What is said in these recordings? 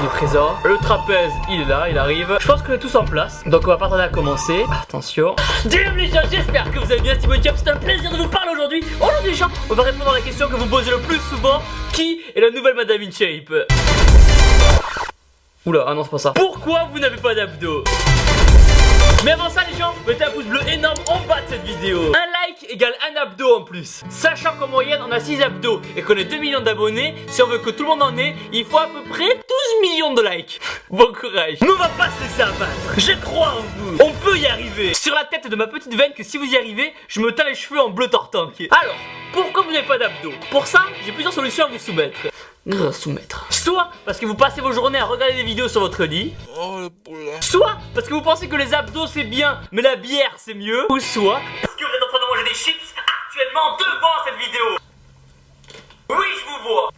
du trésor. Le trapèze, il est là, il arrive. Je pense qu'on est tous en place. Donc on va pas tarder à commencer. Attention. DM les gens, j'espère que vous allez bien. C'est Mojob, c'est un plaisir de vous parler aujourd'hui. Aujourd'hui les gens, on va répondre à la question que vous posez le plus souvent. Qui est la nouvelle Madame InShape? Oula, ah non c'est pas ça. Pourquoi vous n'avez pas d'abdos? Mais avant ça les gens, mettez un pouce bleu énorme en bas de cette vidéo. Un like égale un abdo en plus. Sachant qu'en moyenne on a 6 abdos et qu'on est 2 millions d'abonnés, si on veut que tout le monde en ait, il faut à peu près 12 millions de likes. Bon courage. Mais on va pas se laisser abattre. Je crois en vous. On peut y arriver. Sur la tête de ma petite veine que si vous y arrivez, je me teins les cheveux en bleu tortank. Alors, pourquoi vous n'avez pas d'abdos? Pour ça, j'ai plusieurs solutions à vous soumettre. Soit parce que vous passez vos journées à regarder des vidéos sur votre lit. Soit parce que vous pensez que les abdos c'est bien mais la bière c'est mieux. Ou soit parce que vous êtes en train de manger des chips actuellement devant cette vidéo. Oui, je vous vois.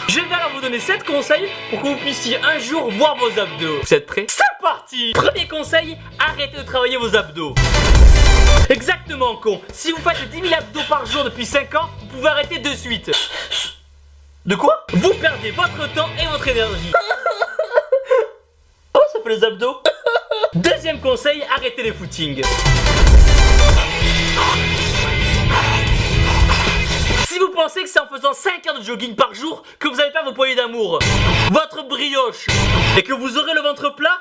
Je vais alors vous donner 7 conseils pour que vous puissiez un jour voir vos abdos. Vous êtes prêts? C'est parti. Premier conseil, arrêtez de travailler vos abdos. Exactement con. Si vous faites 10 000 abdos par jour depuis 5 ans, vous pouvez arrêter de suite. De quoi? Vous perdez votre temps et votre énergie. Oh, ça fait les abdos. Deuxième conseil, arrêtez les footings. Si vous pensez que c'est en faisant 5 heures de jogging par jour que vous allez faire vos poignées d'amour, votre brioche, et que vous aurez le ventre plat,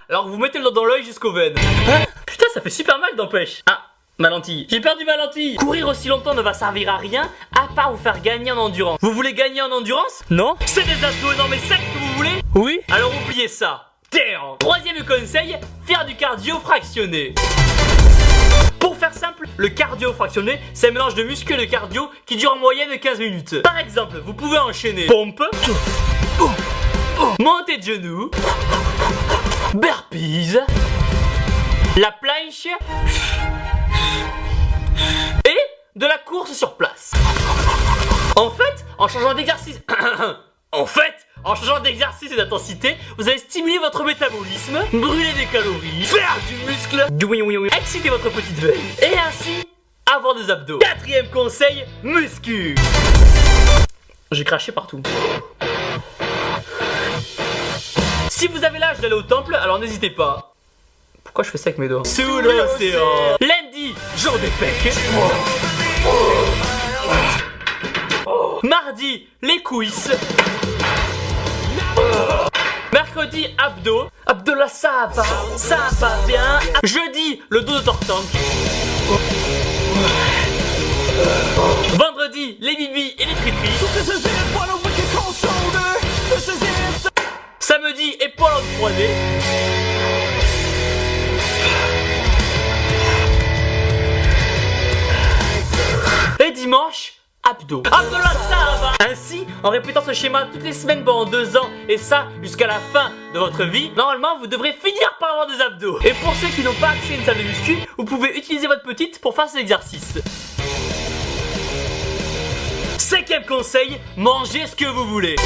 alors vous mettez le doigt dans l'œil jusqu'aux veines. Hein? Putain, ça fait super mal d'empêche. Ah, ma lentille. J'ai perdu ma lentille. Courir aussi longtemps ne va servir à rien, à part vous faire gagner en endurance. Vous voulez gagner en endurance? Non. C'est des abdos énormes et secs que vous voulez? Oui. Alors oubliez ça. Damn. Troisième conseil, faire du cardio fractionné. Pour faire simple, le cardio fractionné, c'est un mélange de muscu et de cardio qui dure en moyenne 15 minutes. Par exemple, vous pouvez enchaîner pompe, montée de genoux, burpees, la planche et de la course sur place. En fait, en changeant d'exercice en changeant d'exercice et d'intensité, vous allez stimuler votre métabolisme, brûler des calories, faire du muscle, exciter votre petite veine et ainsi avoir des abdos. Quatrième conseil, muscu. J'ai craché partout. Si vous avez l'âge d'aller au temple, alors n'hésitez pas. Pourquoi je fais ça avec mes doigts? Sous l'océan. Lundi, jour des pecs. Mardi, les cuisses. Mercredi, abdos. Abdos ça va bien. Jeudi, le dos de tortank. Vendredi, les bibis et les tripis. Samedi, épaules en croisée. Et dimanche, abdos. Abdos ça va. Ainsi, en répétant ce schéma toutes les semaines pendant 2 ans, et ça jusqu'à la fin de votre vie, normalement vous devrez finir par avoir des abdos. Et pour ceux qui n'ont pas accès à une salle de muscu, vous pouvez utiliser votre petite pour faire ces exercices. Cinquième conseil, mangez ce que vous voulez.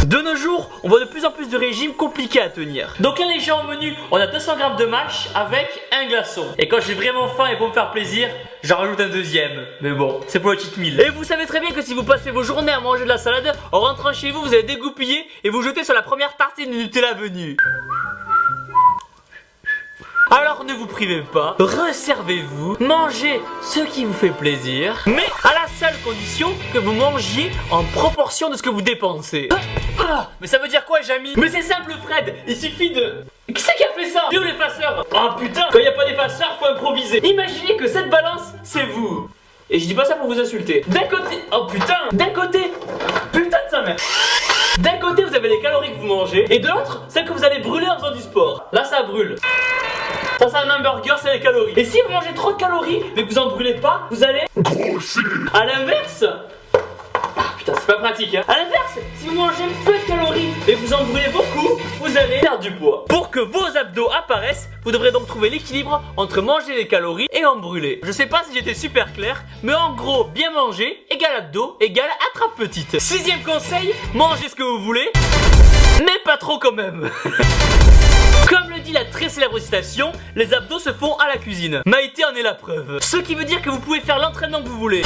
De nos jours, on voit de plus en plus de régimes compliqués à tenir. Donc là les gens au menu, on a 200 grammes de mâche avec un glaçon. Et quand j'ai vraiment faim et pour me faire plaisir, j'en rajoute un deuxième. Mais bon, c'est pour le cheat meal. Et vous savez très bien que si vous passez vos journées à manger de la salade, en rentrant chez vous, vous allez dégoupiller et vous jeter sur la première tartine de Nutella venue. Alors ne vous privez pas, resservez-vous, mangez ce qui vous fait plaisir, mais à la seule condition que vous mangiez en proportion de ce que vous dépensez. Mais ça veut dire quoi, Jamy? Mais c'est simple, Fred, il suffit de... Qui c'est qui a fait ça? Bio l'effaceur. Oh putain, quand il n'y a pas d'effaceur, faut improviser. Imaginez que cette balance, c'est vous. Et je dis pas ça pour vous insulter. D'un côté, oh putain, d'un côté, putain de sa mère. D'un côté, vous avez les calories que vous mangez, et de l'autre, celles que vous allez brûler en faisant du sport. Là, ça brûle. Ça, c'est un hamburger, c'est les calories. Et si vous mangez trop de calories, mais que vous en brûlez pas, vous allez grossir. À l'inverse, putain, c'est pas pratique, hein. À l'inverse, si vous mangez peu de calories et que vous en brûlez beaucoup, vous allez perdre du poids. Pour que vos abdos apparaissent, vous devrez donc trouver l'équilibre entre manger les calories et en brûler. Je sais pas si j'étais super clair, mais en gros, bien manger égale abdos égale attrape petite. Sixième conseil, mangez ce que vous voulez, mais pas trop quand même. Comme le dit la très célèbre citation, les abdos se font à la cuisine. Maïté en est la preuve. Ce qui veut dire que vous pouvez faire l'entraînement que vous voulez.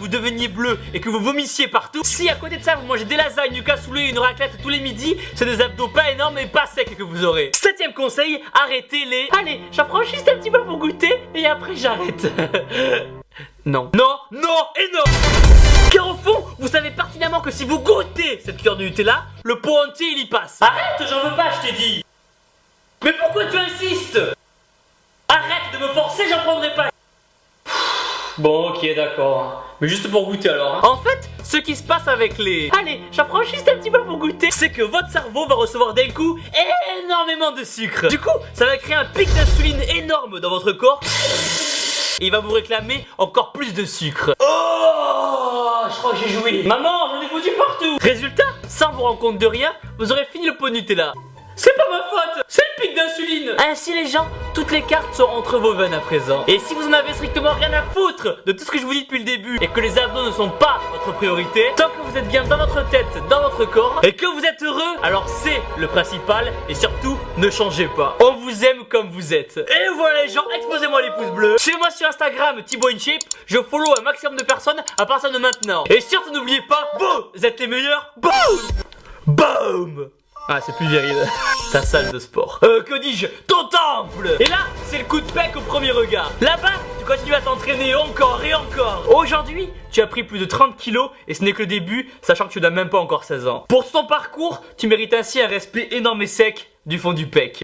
vous deveniez bleu et que vous vomissiez partout, si à côté de ça vous mangez des lasagnes, du cassoulet et une raclette tous les midis, c'est des abdos pas énormes et pas secs que vous aurez. 7ème conseil, arrêtez les... Allez, j'en prends juste un petit peu pour goûter et après j'arrête. Non. Non, non et non. Car au fond, vous savez pertinemment que si vous goûtez cette cuillère de Nutella, le pot entier il y passe. Arrête, j'en veux pas, je t'ai dit. Mais pourquoi tu insistes? Arrête de me forcer, j'en prendrai pas. Bon, ok, d'accord. Mais juste pour goûter alors. En fait, ce qui se passe avec les... Allez, j'en prends juste un petit peu pour goûter. C'est que votre cerveau va recevoir d'un coup énormément de sucre. Du coup, ça va créer un pic d'insuline énorme dans votre corps. Et il va vous réclamer encore plus de sucre. Oh, je crois que j'ai joué. Maman, j'en ai foutu partout. Résultat, sans vous rendre compte de rien, vous aurez fini le pot de Nutella. C'est pas ma faute, c'est le pic d'insuline. Ainsi les gens, toutes les cartes sont entre vos veines à présent. Et si vous en avez strictement rien à foutre de tout ce que je vous dis depuis le début et que les abdos ne sont pas votre priorité, tant que vous êtes bien dans votre tête, dans votre corps et que vous êtes heureux, alors c'est le principal. Et surtout, ne changez pas. On vous aime comme vous êtes. Et voilà les gens, exposez-moi les pouces bleus. Suivez-moi sur Instagram, Thibaut InShape. Je follow un maximum de personnes à partir de maintenant. Et surtout n'oubliez pas, vous êtes les meilleurs. Boum, boum. Ah, c'est plus viril. Ta salle de sport. Que dis-je? Ton temple. Et là, c'est le coup de pec au premier regard. Là-bas, tu continues à t'entraîner encore et encore. Aujourd'hui, tu as pris plus de 30 kilos et ce n'est que le début, sachant que tu n'as même pas encore 16 ans. Pour ton parcours, tu mérites ainsi un respect énorme et sec du fond du pec.